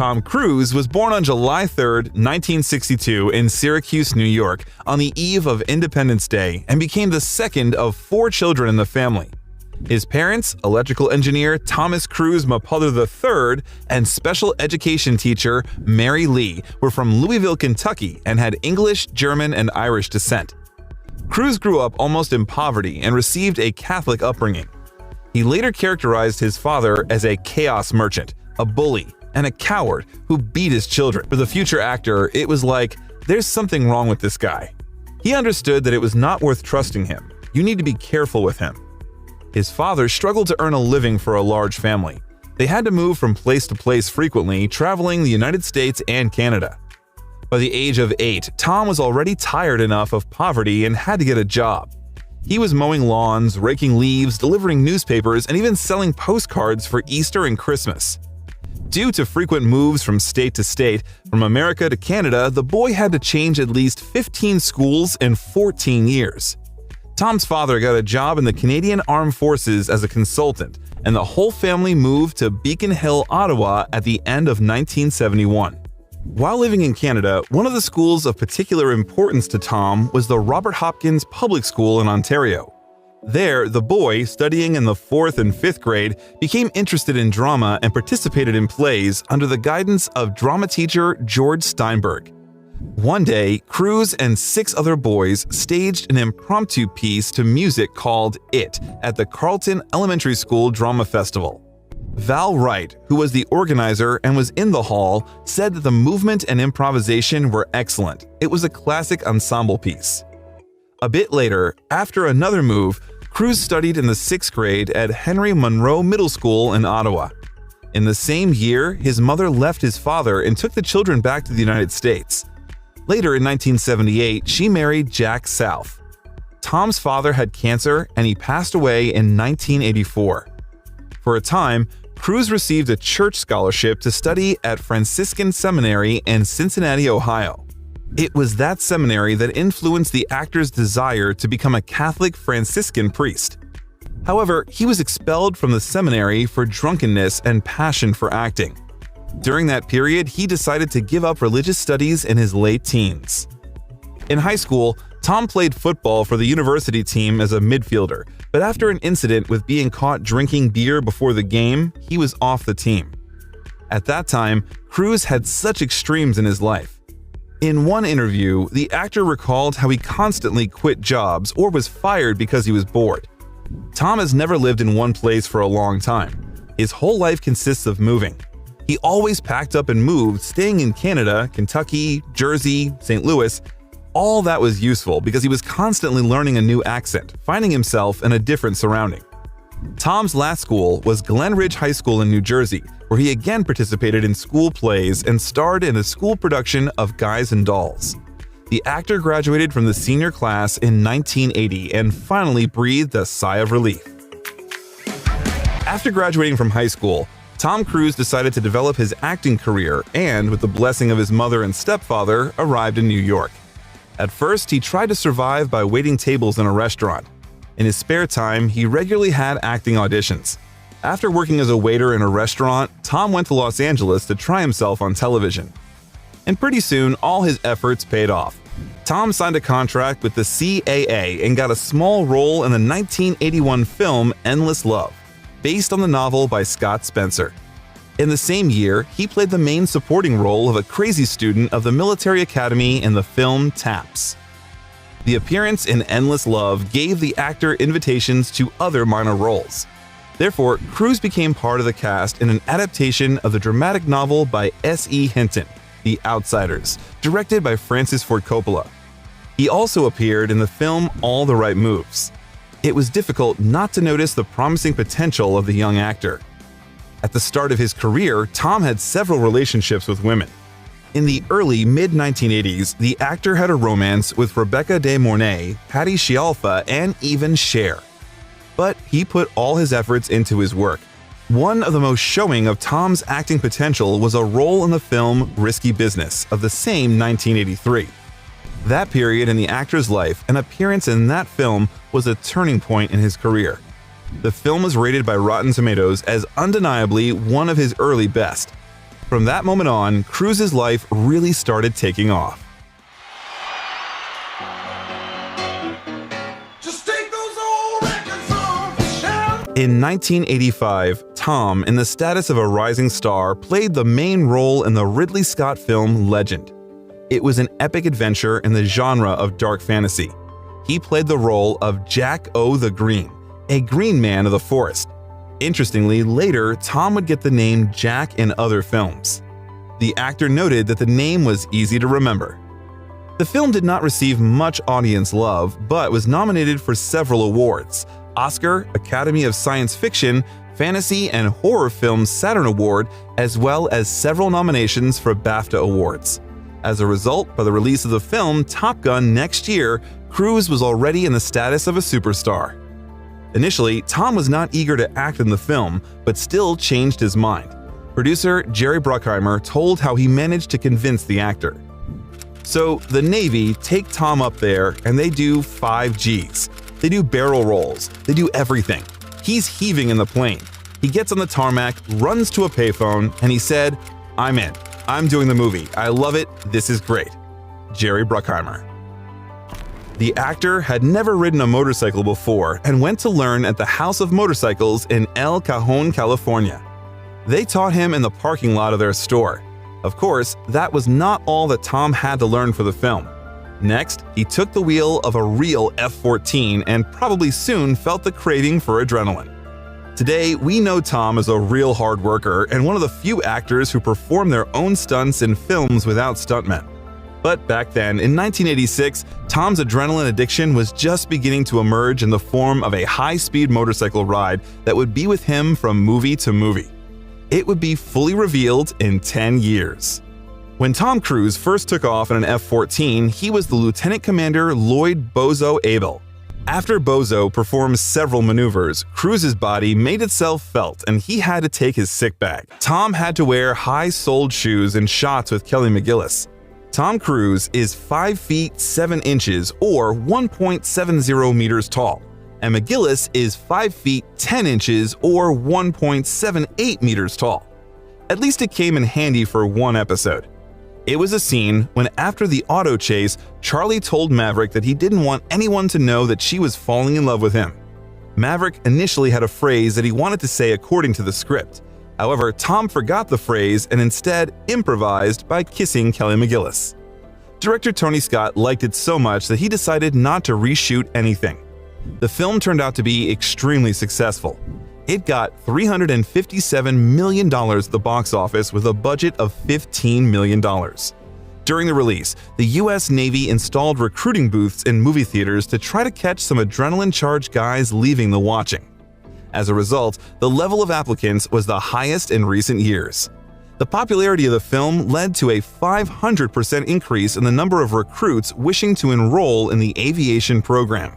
Tom Cruise was born on July 3, 1962 in Syracuse, New York, on the eve of Independence Day and became the second of 4 children in the family. His parents, electrical engineer Thomas Cruise Mapother III and special education teacher Mary Lee, were from Louisville, Kentucky and had English, German, and Irish descent. Cruise grew up almost in poverty and received a Catholic upbringing. He later characterized his father as a chaos merchant, a bully, and a coward who beat his children. For the future actor, it was like, there's something wrong with this guy. He understood that it was not worth trusting him. You need to be careful with him. His father struggled to earn a living for a large family. They had to move from place to place frequently, traveling the United States and Canada. By the age of 8, Tom was already tired enough of poverty and had to get a job. He was mowing lawns, raking leaves, delivering newspapers, and even selling postcards for Easter and Christmas. Due to frequent moves from state to state, from America to Canada, the boy had to change at least 15 schools in 14 years. Tom's father got a job in the Canadian Armed Forces as a consultant, and the whole family moved to Beacon Hill, Ottawa at the end of 1971. While living in Canada, one of the schools of particular importance to Tom was the Robert Hopkins Public School in Ontario. There, the boy, studying in the 4th and 5th grade, became interested in drama and participated in plays under the guidance of drama teacher George Steinberg. One day, Cruise and 6 other boys staged an impromptu piece to music called It at the Carleton Elementary School Drama Festival. Val Wright, who was the organizer and was in the hall, said that the movement and improvisation were excellent. It was a classic ensemble piece. A bit later, after another move, Cruise studied in the 6th grade at Henry Monroe Middle School in Ottawa. In the same year, his mother left his father and took the children back to the United States. Later in 1978, she married Jack South. Tom's father had cancer and he passed away in 1984. For a time, Cruise received a church scholarship to study at Franciscan Seminary in Cincinnati, Ohio. It was that seminary that influenced the actor's desire to become a Catholic Franciscan priest. However, he was expelled from the seminary for drunkenness and passion for acting. During that period, he decided to give up religious studies in his late teens. In high school, Tom played football for the university team as a midfielder, but after an incident with being caught drinking beer before the game, he was off the team. At that time, Cruise had such extremes in his life. In one interview, the actor recalled how he constantly quit jobs or was fired because he was bored. Tom has never lived in one place for a long time. His whole life consists of moving. He always packed up and moved, staying in Canada, Kentucky, Jersey, St. Louis. All that was useful because he was constantly learning a new accent, finding himself in a different surrounding. Tom's last school was Glen Ridge High School in New Jersey, where he again participated in school plays and starred in a school production of Guys and Dolls. The actor graduated from the senior class in 1980 and finally breathed a sigh of relief. After graduating from high school, Tom Cruise decided to develop his acting career and, with the blessing of his mother and stepfather, arrived in New York. At first, he tried to survive by waiting tables in a restaurant. In his spare time, he regularly had acting auditions. After working as a waiter in a restaurant, Tom went to Los Angeles to try himself on television. And pretty soon, all his efforts paid off. Tom signed a contract with the CAA and got a small role in the 1981 film Endless Love, based on the novel by Scott Spencer. In the same year, he played the main supporting role of a crazy student of the military academy in the film Taps. The appearance in Endless Love gave the actor invitations to other minor roles. Therefore, Cruise became part of the cast in an adaptation of the dramatic novel by S.E. Hinton, The Outsiders, directed by Francis Ford Coppola. He also appeared in the film All the Right Moves. It was difficult not to notice the promising potential of the young actor. At the start of his career, Tom had several relationships with women. In the early mid-1980s, the actor had a romance with Rebecca De Mornay, Patty Scialfa, and even Cher. But he put all his efforts into his work. One of the most showing of Tom's acting potential was a role in the film Risky Business of the same 1983. That period in the actor's life, an appearance in that film was a turning point in his career. The film was rated by Rotten Tomatoes as undeniably one of his early best. From that moment on, Cruise's life really started taking off. In 1985, Tom, in the status of a rising star, played the main role in the Ridley Scott film Legend. It was an epic adventure in the genre of dark fantasy. He played the role of Jack O' the Green, a green man of the forest. Interestingly, later, Tom would get the name Jack in other films. The actor noted that the name was easy to remember. The film did not receive much audience love, but was nominated for several awards: Oscar, Academy of Science Fiction, Fantasy and Horror Film Saturn Award, as well as several nominations for BAFTA awards. As a result, by the release of the film Top Gun next year, Cruise was already in the status of a superstar. Initially, Tom was not eager to act in the film, but still changed his mind. Producer Jerry Bruckheimer told how he managed to convince the actor. So, the Navy take Tom up there and they do 5 Gs. They do barrel rolls, they do everything. He's heaving in the plane. He gets on the tarmac, runs to a payphone, and he said, "I'm in. I'm doing the movie. I love it. This is great." Jerry Bruckheimer. The actor had never ridden a motorcycle before and went to learn at the House of Motorcycles in El Cajon, California. They taught him in the parking lot of their store. Of course, that was not all that Tom had to learn for the film. Next, he took the wheel of a real F-14 and probably soon felt the craving for adrenaline. Today, we know Tom as a real hard worker and one of the few actors who perform their own stunts in films without stuntmen. But back then, in 1986, Tom's adrenaline addiction was just beginning to emerge in the form of a high-speed motorcycle ride that would be with him from movie to movie. It would be fully revealed in 10 years. When Tom Cruise first took off in an F-14, he was the Lieutenant Commander Lloyd Bozo Abel. After Bozo performed several maneuvers, Cruise's body made itself felt and he had to take his sick bag. Tom had to wear high-soled shoes in shots with Kelly McGillis. Tom Cruise is 5 feet 7 inches or 1.70 meters tall, and McGillis is 5 feet 10 inches or 1.78 meters tall. At least it came in handy for one episode. It was a scene when, after the auto chase, Charlie told Maverick that he didn't want anyone to know that she was falling in love with him. Maverick initially had a phrase that he wanted to say according to the script. However, Tom forgot the phrase and instead improvised by kissing Kelly McGillis. Director Tony Scott liked it so much that he decided not to reshoot anything. The film turned out to be extremely successful. It got $357 million at the box office with a budget of $15 million. During the release, the US Navy installed recruiting booths in movie theaters to try to catch some adrenaline-charged guys leaving the watching. As a result, the level of applicants was the highest in recent years. The popularity of the film led to a 500% increase in the number of recruits wishing to enroll in the aviation program.